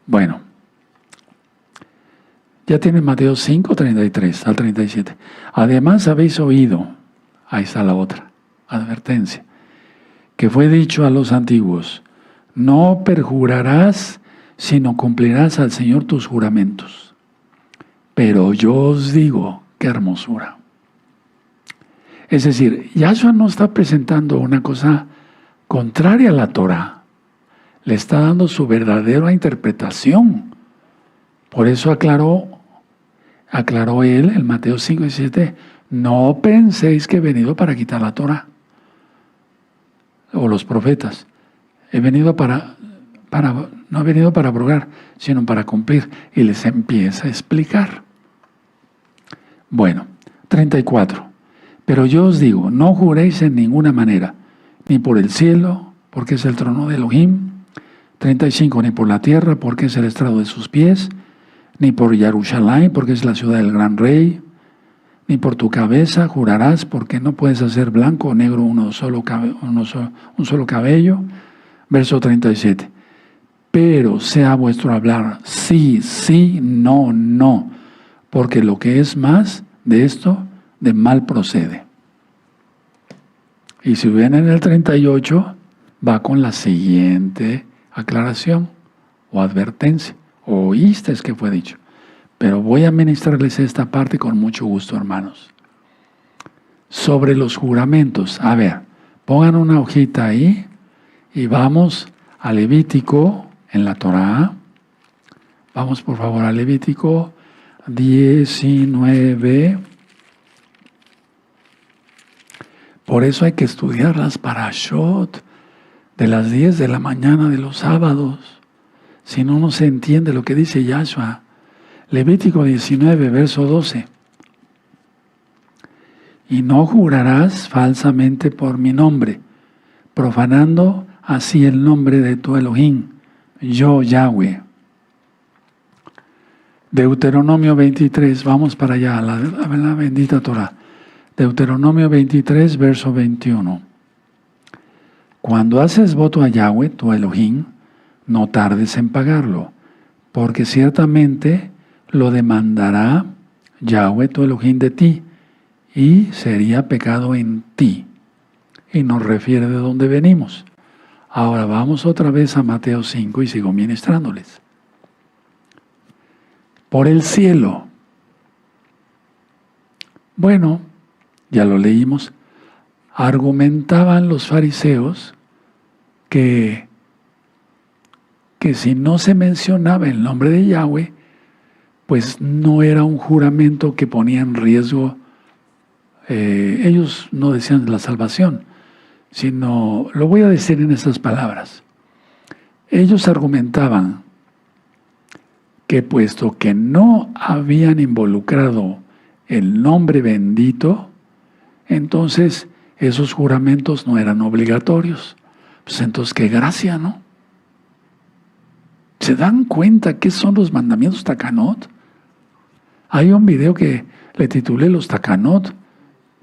Bueno, ya tiene Mateo 5, 33 al 37. Además habéis oído, ahí está la otra advertencia, que fue dicho a los antiguos, no perjurarás, sino cumplirás al Señor tus juramentos. Pero yo os digo, qué hermosura. Es decir, Yahshua no está presentando una cosa contraria a la Torah. Le está dando su verdadera interpretación. Por eso aclaró él en Mateo 5 y 7, no penséis que he venido para quitar la Torah o los profetas. No he venido para abrogar, sino para cumplir. Y les empieza a explicar. Bueno, 34. Pero yo os digo, no juréis en ninguna manera, ni por el cielo, porque es el trono de Elohim. 35, ni por la tierra, porque es el estrado de sus pies, ni por Jerusalén, porque es la ciudad del gran rey, ni por tu cabeza jurarás, porque no puedes hacer blanco o negro un solo cabello. Verso 37. Pero sea vuestro hablar sí, sí, no, no, porque lo que es más de esto, de mal procede. Y si ven en el 38, va con la siguiente aclaración o advertencia. Oíste que fue dicho. Pero voy a ministrarles esta parte con mucho gusto, hermanos. Sobre los juramentos. A ver, pongan una hojita ahí y vamos a Levítico en la Torá. Vamos por favor a Levítico 19. Por eso hay que estudiar las parashot de las 10 de la mañana de los sábados. Si no, no se entiende lo que dice Yahshua. Levítico 19, verso 12. Y no jurarás falsamente por mi nombre, profanando así el nombre de tu Elohim, yo Yahweh. Deuteronomio 23, vamos para allá, a la bendita Torah. Deuteronomio 23, verso 21. Cuando haces voto a Yahweh, tu Elohim, no tardes en pagarlo, porque ciertamente lo demandará Yahweh, tu Elohim, de ti, y sería pecado en ti. Y nos refiere de dónde venimos. Ahora vamos otra vez a Mateo 5 y sigo ministrándoles. Por el cielo. Bueno, ya lo leímos. Argumentaban los fariseos que si no se mencionaba el nombre de Yahweh, pues no era un juramento que ponía en riesgo, ellos no decían la salvación, sino, lo voy a decir en estas palabras, ellos argumentaban que puesto que no habían involucrado el nombre bendito, entonces esos juramentos no eran obligatorios. Pues entonces, qué gracia, ¿no? ¿Se dan cuenta qué son los mandamientos Takanot? Hay un video que le titulé Los Takanot.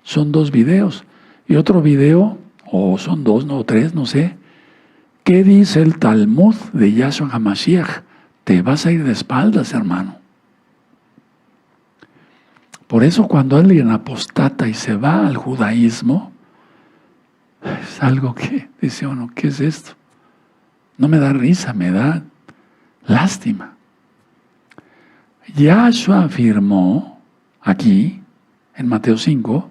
Son 2 videos. Y otro video, o son 2, no 3, no sé. ¿Qué dice el Talmud de Yahshua HaMashiach? Te vas a ir de espaldas, hermano. Por eso cuando alguien apostata y se va al judaísmo, es algo que dice uno, ¿qué es esto? No me da risa, me da lástima. Yahshua afirmó aquí, en Mateo 5,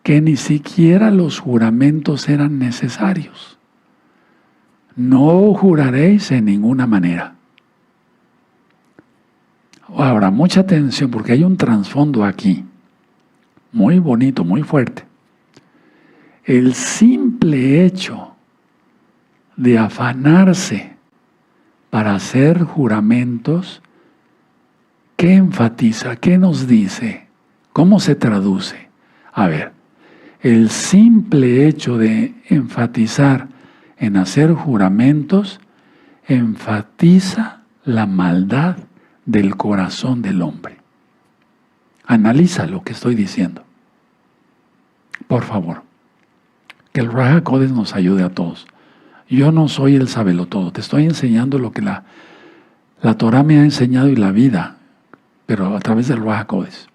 que ni siquiera los juramentos eran necesarios. no juraréis en ninguna manera. Ahora, mucha atención porque hay un trasfondo aquí, muy bonito, muy fuerte. El simple hecho de afanarse para hacer juramentos, ¿qué enfatiza? ¿Qué nos dice? ¿Cómo se traduce? A ver, el simple hecho de enfatizar en hacer juramentos enfatiza la maldad del corazón del hombre. Analiza lo que estoy diciendo. Por favor, que el Ruach HaKodesh nos ayude a todos. Yo no soy el sabelotodo, te estoy enseñando lo que la Torah me ha enseñado y la vida, pero a través del Ruach HaKodesh.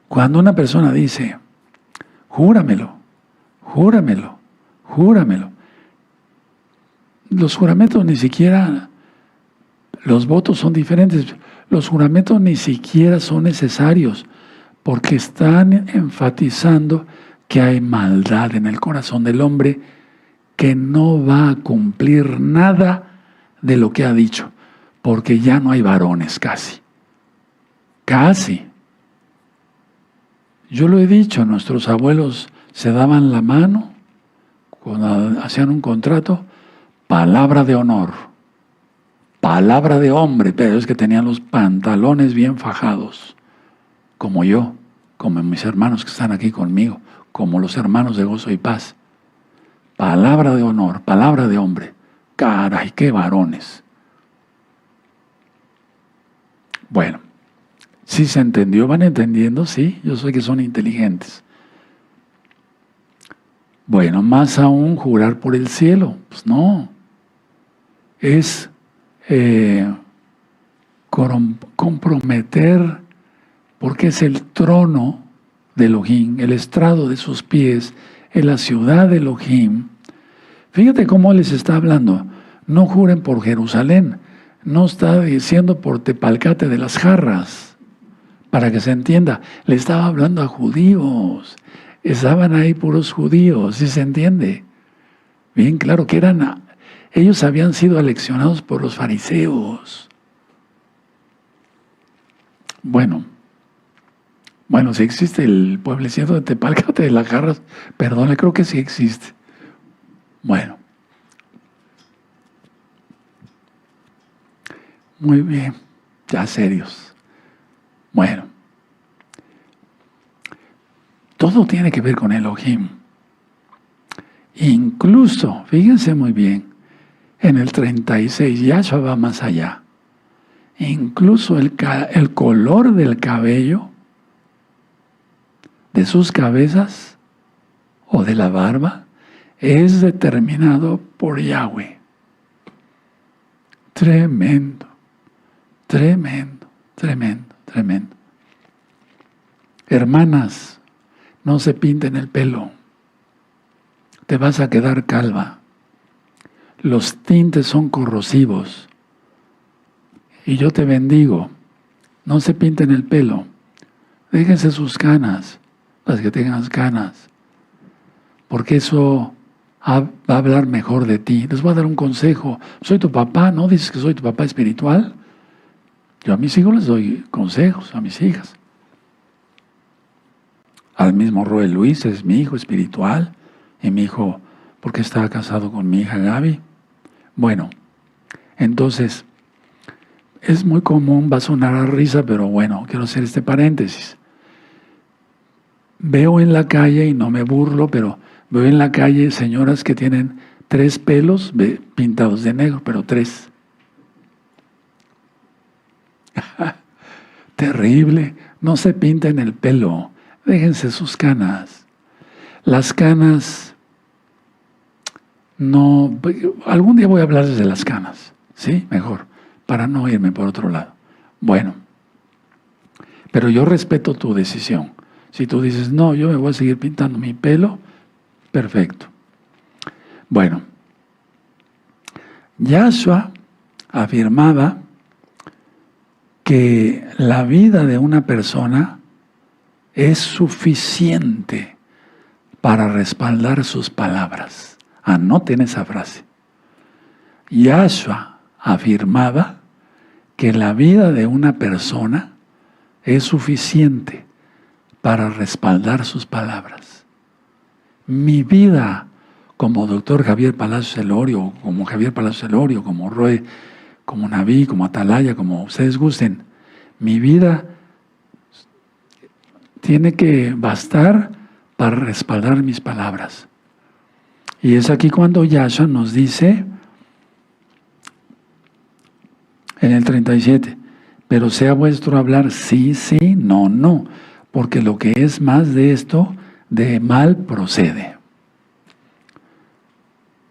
Cuando una persona dice, júramelo, júramelo, júramelo, los juramentos ni siquiera, los votos son diferentes, los juramentos ni siquiera son necesarios, porque están enfatizando que hay maldad en el corazón del hombre que no va a cumplir nada de lo que ha dicho, porque ya no hay varones casi. Casi. Yo lo he dicho, nuestros abuelos se daban la mano cuando hacían un contrato, palabra de honor, palabra de hombre, pero es que tenían los pantalones bien fajados, como yo, como mis hermanos que están aquí conmigo, como los hermanos de Gozo y Paz. Palabra de honor, palabra de hombre. Caray, qué varones. Bueno, ¿sí se entendió? ¿Van entendiendo? Sí, yo sé que son inteligentes. Bueno, más aún jurar por el cielo. Pues no. Es comprometer, porque es el trono de Elohim, el estrado de sus pies, en la ciudad de Elohim. Fíjate cómo les está hablando. No juren por Jerusalén. No está diciendo por Tepalcate de las Jarras. Para que se entienda, le estaba hablando a judíos. Estaban ahí puros judíos, ¿sí se entiende? Bien claro que ellos habían sido aleccionados por los fariseos. Bueno, si existe el pueblecito de Tepalcate de las Jarras, perdón, creo que sí existe. Bueno. Muy bien, ya serios. Bueno. Todo tiene que ver con Elohim. Incluso, fíjense muy bien, en el 36, Yahshua va más allá. Incluso el color del cabello de sus cabezas o de la barba es determinado por Yahweh. Tremendo, tremendo, tremendo, tremendo. Hermanas, no se pinten el pelo. Te vas a quedar calva. Los tintes son corrosivos. Y yo te bendigo. No se pinten el pelo. Déjense sus canas, las que tengan canas. Porque eso va a hablar mejor de ti. Les voy a dar un consejo. Soy tu papá, ¿no? Dices que soy tu papá espiritual. Yo a mis hijos les doy consejos, a mis hijas. Al mismo Roel Luis es mi hijo espiritual. Y mi hijo, porque estaba casado con mi hija Gaby. Bueno, entonces, es muy común, va a sonar a risa, pero bueno, quiero hacer este paréntesis. Veo en la calle, y no me burlo, pero veo en la calle señoras que tienen 3 pelos pintados de negro, pero 3. Terrible, no se pinten el pelo, déjense sus canas. Las canas, no, algún día voy a hablarles de las canas, ¿sí? Mejor, para no irme por otro lado. Bueno, pero yo respeto tu decisión. Si tú dices, no, yo me voy a seguir pintando mi pelo, perfecto. Bueno, Yahshua afirmaba que la vida de una persona es suficiente para respaldar sus palabras. Anoten esa frase. Yahshua afirmaba que la vida de una persona es suficiente para respaldar sus palabras. Mi vida como doctor Javier Palacios Elorio, como Javier Palacios Elorio, como Roe, como Naví, como Atalaya, como ustedes gusten, mi vida tiene que bastar para respaldar mis palabras. Y es aquí cuando Yahshua nos dice en el 37, pero sea vuestro hablar sí, sí, no, no, porque lo que es más de esto, de mal procede.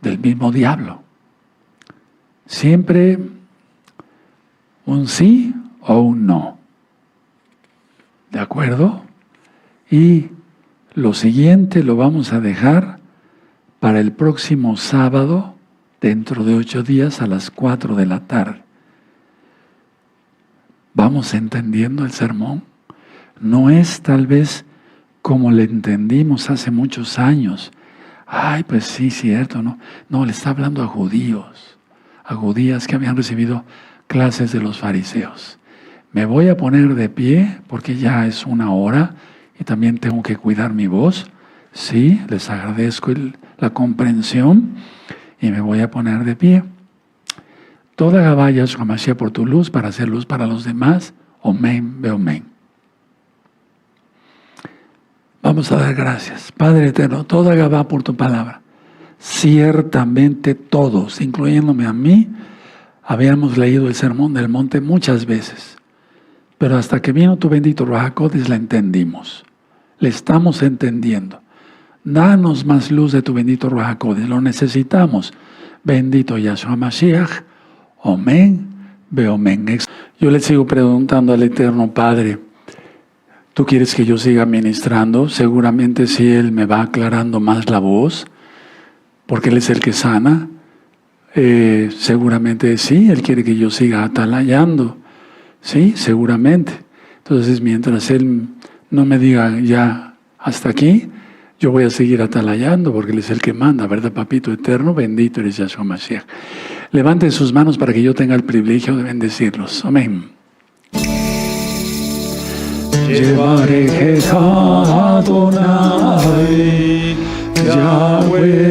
Del mismo diablo. Siempre un sí o un no. ¿De acuerdo? Y lo siguiente lo vamos a dejar para el próximo sábado, dentro de 8 días a las 4 de la tarde. ¿Vamos entendiendo el sermón? No es tal vez como le entendimos hace muchos años. Ay, pues sí, cierto, ¿no? No, le está hablando a judíos, a judías que habían recibido clases de los fariseos. Me voy a poner de pie porque ya es 1 hora y también tengo que cuidar mi voz. Sí, les agradezco la comprensión y me voy a poner de pie. Toda Gabá Yahshua HaMashiach por tu luz para hacer luz para los demás. Omen, beomen. Vamos a dar gracias. Padre eterno, toda Gabá por tu palabra. Ciertamente todos, incluyéndome a mí, habíamos leído el Sermón del Monte muchas veces. Pero hasta que vino tu bendito Ruach HaKodesh la entendimos. Le estamos entendiendo. Danos más luz de tu bendito Ruach HaKodesh. Lo necesitamos. Bendito Yahshua HaMashiach. Omen, beomen. Yo le sigo preguntando al Eterno Padre, ¿tú quieres que yo siga ministrando? Seguramente si Él me va aclarando más la voz, porque Él es el que sana. Seguramente sí, Él quiere que yo siga atalayando. Sí, seguramente. Entonces, mientras Él no me diga ya hasta aquí, yo voy a seguir atalayando, porque Él es el que manda, ¿verdad, Papito Eterno? Bendito eres Yahshua Mashiach. Levanten sus manos para que yo tenga el privilegio de bendecirlos. Amén. Yevarejecha Adonai Yahweh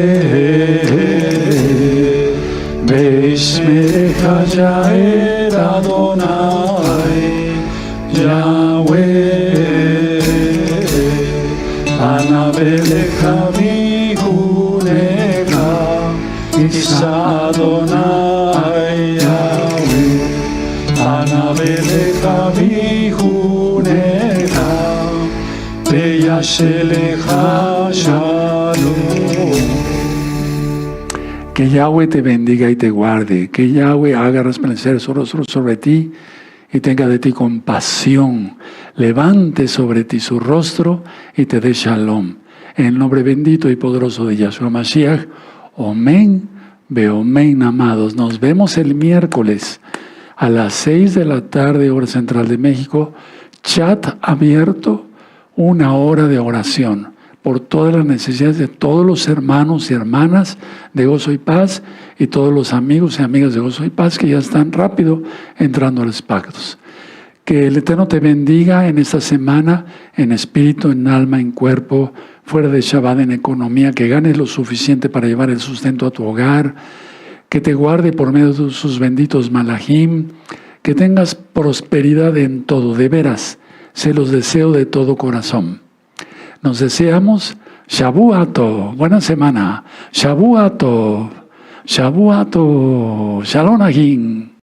Beishmerecha Yair Adonai Yahweh Anabelecha Vihunecha Isa Adonai Yahweh Anabelecha Vihunecha Beyashelecha Shalom. Que Yahweh te bendiga y te guarde, que Yahweh haga resplandecer su rostro sobre ti y tenga de ti compasión, levante sobre ti su rostro y te dé shalom. En el nombre bendito y poderoso de Yahshua Mashiach, Omen, beomen, amados. Nos vemos el miércoles a las 6 de la tarde, hora central de México, chat abierto, 1 hora de oración por todas las necesidades de todos los hermanos y hermanas de Gozo y Paz y todos los amigos y amigas de Gozo y Paz que ya están rápido entrando a los pactos. Que el Eterno te bendiga en esta semana, en espíritu, en alma, en cuerpo, fuera de Shabbat, en economía, que ganes lo suficiente para llevar el sustento a tu hogar, que te guarde por medio de sus benditos malajim, que tengas prosperidad en todo, de veras, se los deseo de todo corazón. Nos deseamos Shavuato, buena semana, Shavuato, Shavuato, Shalom Agin.